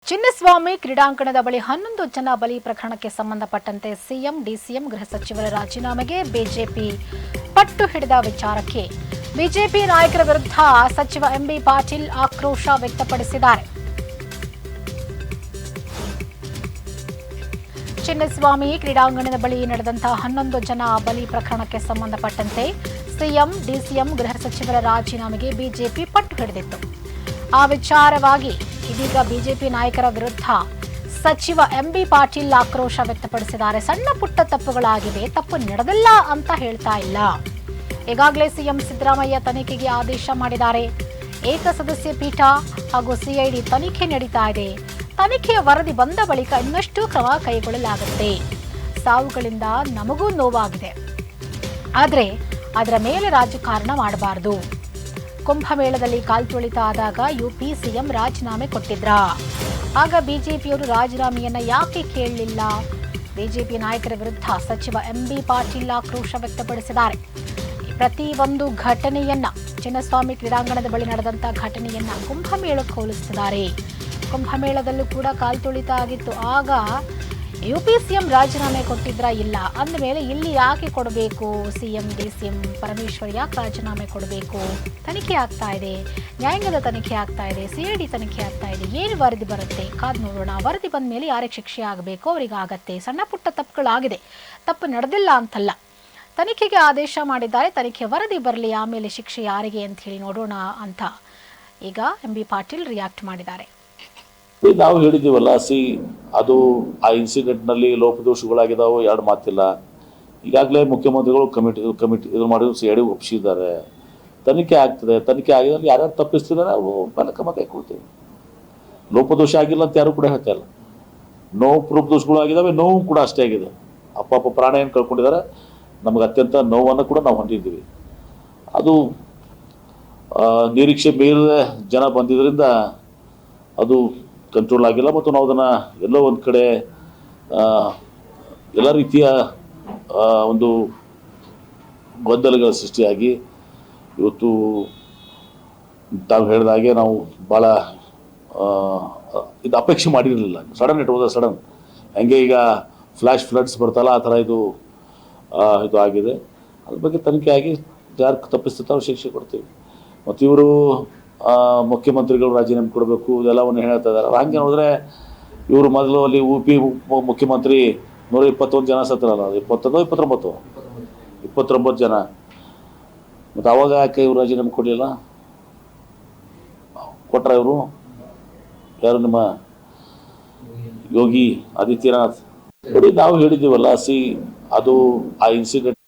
ಚಿನ್ನಸ್ವಾಮಿ ಕ್ರೀಡಾಂಗಣದ ಬಳಿ 11 ಜನ ಬಲಿ ಪ್ರಕರಣಕ್ಕೆ ಸಂಬಂಧಪಟ್ಟಂತೆ ಸಿಎಂ ಡಿಸಿಎಂ ಗೃಹ ಸಚಿವರ ರಾಜೀನಾಮೆಗೆ ಬಿಜೆಪಿ ಪಟ್ಟು ಹಿಡಿದ ವಿಚಾರಕ್ಕೆ ಬಿಜೆಪಿ ನಾಯಕರ ವಿರುದ್ಧ ಸಚಿವ ಎಂಬಿ ಪಾಟೀಲ್ ಆಕ್ರೋಶ ವ್ಯಕ್ತಪಡಿಸಿದ್ದಾರೆ. ಚಿನ್ನಸ್ವಾಮಿ ಕ್ರೀಡಾಂಗಣದ ಬಳಿ ನಡೆದಂತಹ 11 ಜನ ಬಲಿ ಪ್ರಕರಣಕ್ಕೆ ಸಂಬಂಧಪಟ್ಟಂತೆ ಸಿಎಂ ಡಿಸಿಎಂ ಗೃಹ ಸಚಿವರ ರಾಜೀನಾಮೆಗೆ ಬಿಜೆಪಿ ಪಟ್ಟು ಹಿಡಿದಿತ್ತು. ಆ ವಿಚಾರವಾಗಿ ಇದೀಗ ಬಿಜೆಪಿ ನಾಯಕರ ವಿರುದ್ಧ ಸಚಿವ ಎಂಬಿ ಪಾಟೀಲ್ ಆಕ್ರೋಶ ವ್ಯಕ್ತಪಡಿಸಿದ್ದಾರೆ. ಸಣ್ಣ ಪುಟ್ಟ ತಪ್ಪುಗಳಾಗಿವೆ, ತಪ್ಪು ನಡೆದಿಲ್ಲ ಅಂತ ಹೇಳ್ತಾ ಇಲ್ಲ. ಈಗಾಗಲೇ ಸಿಎಂ ಸಿದ್ದರಾಮಯ್ಯ ತನಿಖೆಗೆ ಆದೇಶ ಮಾಡಿದ್ದಾರೆ. ಏಕಸದಸ್ಯ ಪೀಠ ಹಾಗೂ ಸಿಐಡಿ ತನಿಖೆ ನಡೀತಾ ಇದೆ. ತನಿಖೆಯ ವರದಿ ಬಂದ ಬಳಿಕ ಇನ್ನಷ್ಟು ಕ್ರಮ ಕೈಗೊಳ್ಳಲಾಗುತ್ತೆ. ಸಾವುಗಳಿಂದ ನಮಗೂ ನೋವಾಗಿದೆ, ಆದರೆ ಅದರ ಮೇಲೆ ರಾಜಕಾರಣ ಮಾಡಬಾರದು. ಕುಂಭಮೇಳದಲ್ಲಿ ಕಾಲ್ತುಳಿತ ಆದಾಗ ಯುಪಿ ಸಿಎಂ ರಾಜೀನಾಮೆ ಕೊಟ್ಟಿದ್ರಾ? ಆಗ ಬಿಜೆಪಿಯವರು ರಾಜೀನಾಮೆಯನ್ನ ಯಾಕೆ ಕೇಳಲಿಲ್ಲ? ಬಿಜೆಪಿ ನಾಯಕರ ವಿರುದ್ಧ ಸಚಿವ ಎಂಬಿ ಪಾಟೀಲ್ ಆಕ್ರೋಶ ವ್ಯಕ್ತಪಡಿಸಿದ್ದಾರೆ. ಪ್ರತಿ ಒಂದು ಘಟನೆಯನ್ನ ಚಿನ್ನಸ್ವಾಮಿ ಕ್ರೀಡಾಂಗಣದ ಬಳಿ ನಡೆದಂತ ಘಟನೆಯನ್ನ ಕುಂಭಮೇಳಕ್ಕೆ ಹೋಲಿಸುತ್ತಿದ್ದಾರೆ. ಕುಂಭಮೇಳದಲ್ಲೂ ಕೂಡ ಕಾಲ್ತುಳಿತ ಆಗಿತ್ತು. ಆಗ ಯುಪಿ ಸಿಎಂ ರಾಜೀನಾಮೆ ಕೊಟ್ಟಿದ್ರಾ? ಇಲ್ಲ. ಅಂದಮೇಲೆ ಇಲ್ಲಿ ಯಾಕೆ ಕೊಡಬೇಕು? ಸಿಎಂ ಡಿಸಿಎಂ ಪರಮೇಶ್ವರ್ ಯಾಕೆ ರಾಜೀನಾಮೆ ಕೊಡಬೇಕು? ತನಿಖೆ ಆಗ್ತಾ ಇದೆ, ನ್ಯಾಯಾಂಗದ ತನಿಖೆ ಆಗ್ತಾ ಇದೆ, ಸಿಐಡಿ ತನಿಖೆ ಆಗ್ತಾ ಇದೆ. ಏನು ವರದಿ ಬರುತ್ತೆ ಕಾದ್ ನೋಡೋಣ. ವರದಿ ಬಂದ ಮೇಲೆ ಯಾರಿಗೆ ಶಿಕ್ಷೆ ಆಗಬೇಕು ಅವರಿಗೆ ಆಗತ್ತೆ. ಸಣ್ಣ ಪುಟ್ಟ ತಪ್ಪುಗಳಾಗಿದೆ, ತಪ್ಪು ನಡೆದಿಲ್ಲ ಅಂತಲ್ಲ. ತನಿಖೆಗೆ ಆದೇಶ ಮಾಡಿದ್ದಾರೆ. ತನಿಖೆ ವರದಿ ಬರಲಿ, ಆಮೇಲೆ ಶಿಕ್ಷೆ ಯಾರಿಗೆ ಅಂತ ಹೇಳಿ ನೋಡೋಣ ಅಂತ ಈಗ ಎಂಬಿ ಪಾಟೀಲ್ ರಿಯಾಕ್ಟ್ ಮಾಡಿದ್ದಾರೆ. ನಾವು ಹೇಳಿದ್ದೀವಲ್ಲ, ಅದು ಆ ಇನ್ಸಿಡೆಂಟ್ನಲ್ಲಿ ಲೋಪದೋಷಗಳಾಗಿದ್ದಾವೆ, ಎರಡು ಮಾತಿಲ್ಲ. ಈಗಾಗಲೇ ಮುಖ್ಯಮಂತ್ರಿಗಳು ಕಮಿಟಿ ಇದು ಮಾಡಿ ಸಿಐಡಿ ಒಪ್ಪಿಸಿದ್ದಾರೆ. ತನಿಖೆ ಆಗ್ತದೆ. ತನಿಖೆ ಆಗಿದ್ದಲ್ಲಿ ಯಾರ್ಯಾರು ತಪ್ಪಿಸ್ತಿದ್ದಾರೆ ನಾವು ಮೇಲೆ ಕ್ರಮ ಕೈಗೊಳ್ತೀವಿ. ಲೋಪದೋಷ ಆಗಿಲ್ಲ ಅಂತ ಯಾರು ಕೂಡ ಹೇಳ್ತಾ ಇಲ್ಲ. ಲೋಪದೋಷಗಳು ಆಗಿದ್ದಾವೆ, ನೋವು ಕೂಡ ಅಷ್ಟೇ ಆಗಿದೆ. ಅಪ್ಪ ಪ್ರಾಣ ಏನು ಕಳ್ಕೊಂಡಿದ್ದಾರೆ, ನಮಗೆ ಅತ್ಯಂತ ನೋವನ್ನು ಕೂಡ ನಾವು ಹೊಂದಿದ್ದೀವಿ. ಅದು ನಿರೀಕ್ಷೆ ಮೀರಿದ ಜನ ಬಂದಿದ್ದರಿಂದ ಅದು ಕಂಟ್ರೋಲ್ ಆಗಿಲ್ಲ. ಮತ್ತು ನಾವು ಅದನ್ನು ಎಲ್ಲೋ ಒಂದು ಕಡೆ ಎಲ್ಲ ರೀತಿಯ ಒಂದು ಗೊಂದಲಗಳ ಸೃಷ್ಟಿಯಾಗಿ ಇವತ್ತು ತಾವು ಹೇಳಿದ ಹಾಗೆ ನಾವು ಭಾಳ ಇದು ಅಪೇಕ್ಷೆ ಮಾಡಿರಲಿಲ್ಲ. Sudden it was a sudden. ಹಂಗೆ ಈಗ ಫ್ಲ್ಯಾಶ್ ಫ್ಲಡ್ಸ್ ಬರ್ತಲ್ಲ, ಆ ಥರ ಇದು ಆಗಿದೆ. ಅದ್ರ ಬಗ್ಗೆ ತನಿಖೆ ಆಗಿ ಯಾರು ತಪ್ಪಿಸ್ತಿರ್ತಾರೋ ಶಿಕ್ಷೆ ಕೊಡ್ತೀವಿ. ಮತ್ತು ಇವರು ಮುಖ್ಯಮಂತ್ರಿಗಳು ರಾಜೀನಾಮೆ ಕೊಡಬೇಕು ಇದೆಲ್ಲವನ್ನು ಹೇಳ್ತಾ ಇದ್ದಾರೆ. ಹಂಗೆ ನೋಡಿದ್ರೆ ಇವರು ಮೊದಲು ಅಲ್ಲಿ UP ಮುಖ್ಯಮಂತ್ರಿ 121 ಜನ ಸತ್ರಲ್ಲ, 29 ಜನ. ಮತ್ತು ಅವಾಗ ಯಾಕೆ ಇವರು ರಾಜೀನಾಮೆ ಕೊಡಲಿಲ್ಲ? ಕೊಟ್ರ ಇವರು ಯಾರು? ನಿಮ್ಮ ಯೋಗಿ ಆದಿತ್ಯನಾಥ್. ನಾವು ಹೇಳಿದ್ದೀವಲ್ಲ, ಅದು ಆ ಇನ್ಸಿಡೆಂಟ್